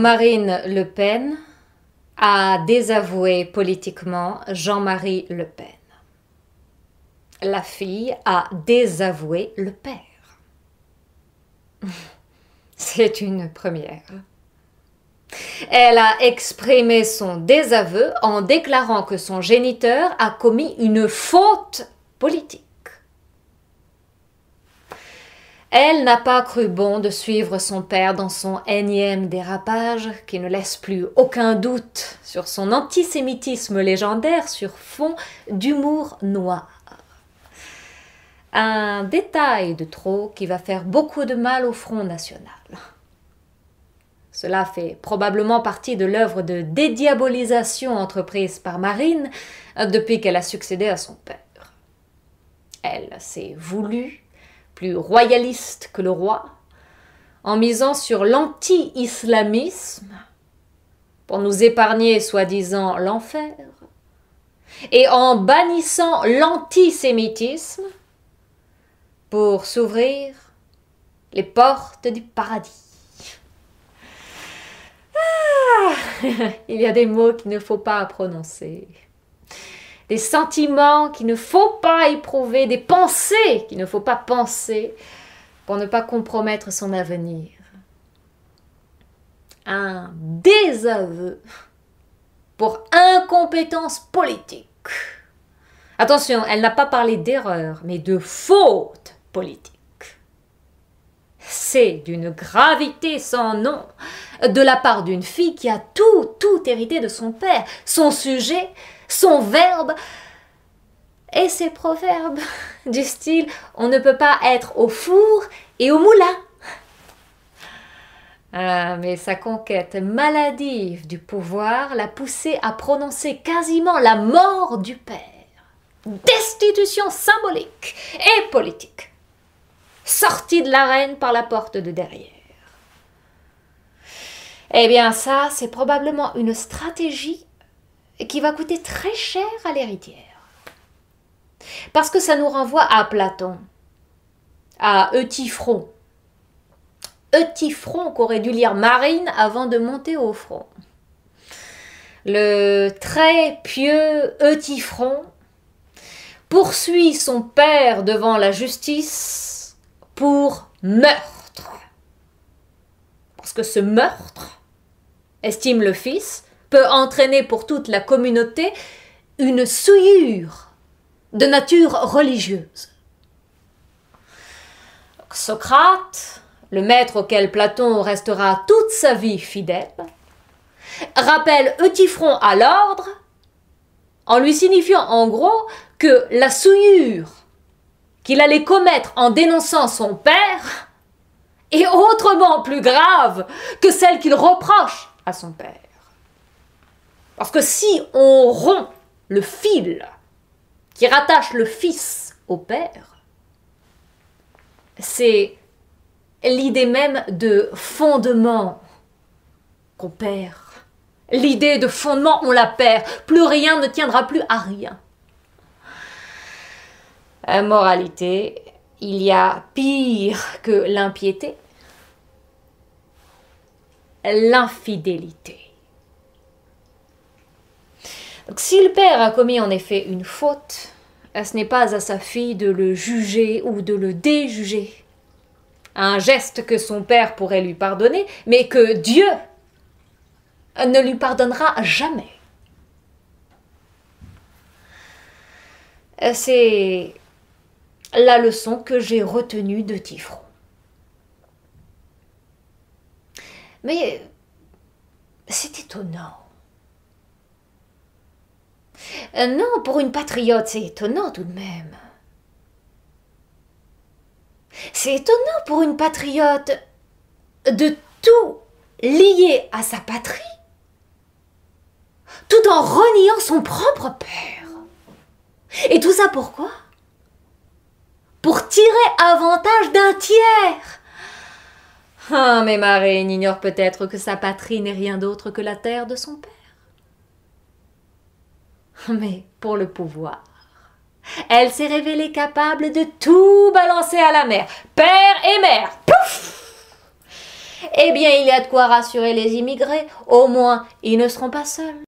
Marine Le Pen a désavoué politiquement Jean-Marie Le Pen. La fille a désavoué le père. C'est une première. Elle a exprimé son désaveu en déclarant que son géniteur a commis une faute politique. Elle n'a pas cru bon de suivre son père dans son énième dérapage qui ne laisse plus aucun doute sur son antisémitisme légendaire sur fond d'humour noir. Un détail de trop qui va faire beaucoup de mal au Front National. Cela fait probablement partie de l'œuvre de dédiabolisation entreprise par Marine depuis qu'elle a succédé à son père. Elle s'est voulue plus royaliste que le roi, en misant sur l'anti-islamisme pour nous épargner soi-disant l'enfer, et en bannissant l'antisémitisme pour s'ouvrir les portes du paradis. Il y a des mots qu'il ne faut pas prononcer, des sentiments qu'il ne faut pas éprouver, des pensées qu'il ne faut pas penser pour ne pas compromettre son avenir. Un désaveu pour incompétence politique. Attention, elle n'a pas parlé d'erreur, mais de faute politique. C'est d'une gravité sans nom de la part d'une fille qui a tout hérité de son père, son sujet, son verbe et ses proverbes du style « on ne peut pas être au four et au moulin ». Mais sa conquête maladive du pouvoir l'a poussée à prononcer quasiment la mort du père. Destitution symbolique et politique. Sortie de l'arène par la porte de derrière. Eh bien ça, c'est probablement une stratégie qui va coûter très cher à l'héritière. Parce que ça nous renvoie à Platon, à Euthyphron. Euthyphron qu'aurait dû lire Marine avant de monter au front. Le très pieux Euthyphron poursuit son père devant la justice pour meurtre. Parce que ce meurtre, estime le fils, peut entraîner pour toute la communauté une souillure de nature religieuse. Socrate, le maître auquel Platon restera toute sa vie fidèle, rappelle Euthyphron à l'ordre en lui signifiant en gros que la souillure qu'il allait commettre en dénonçant son père est autrement plus grave que celle qu'il reproche à son père. Parce que si on rompt le fil qui rattache le fils au père, c'est l'idée même de fondement qu'on perd. L'idée de fondement, on la perd. Plus rien ne tiendra plus à rien. En moralité, il y a pire que l'impiété, l'infidélité. Donc, si le père a commis en effet une faute, ce n'est pas à sa fille de le juger ou de le déjuger. Un geste que son père pourrait lui pardonner, mais que Dieu ne lui pardonnera jamais. C'est la leçon que j'ai retenue de Euthyphron. Mais c'est étonnant. Non, pour une patriote, c'est étonnant tout de même. C'est étonnant pour une patriote de tout lier à sa patrie, tout en reniant son propre père. Et tout ça pourquoi? Pour tirer avantage d'un tiers. Ah, mais Marine ignore peut-être que sa patrie n'est rien d'autre que la terre de son père. Mais pour le pouvoir, elle s'est révélée capable de tout balancer à la mer, père et mère. Pouf! Eh bien, il y a de quoi rassurer les immigrés. Au moins, ils ne seront pas seuls.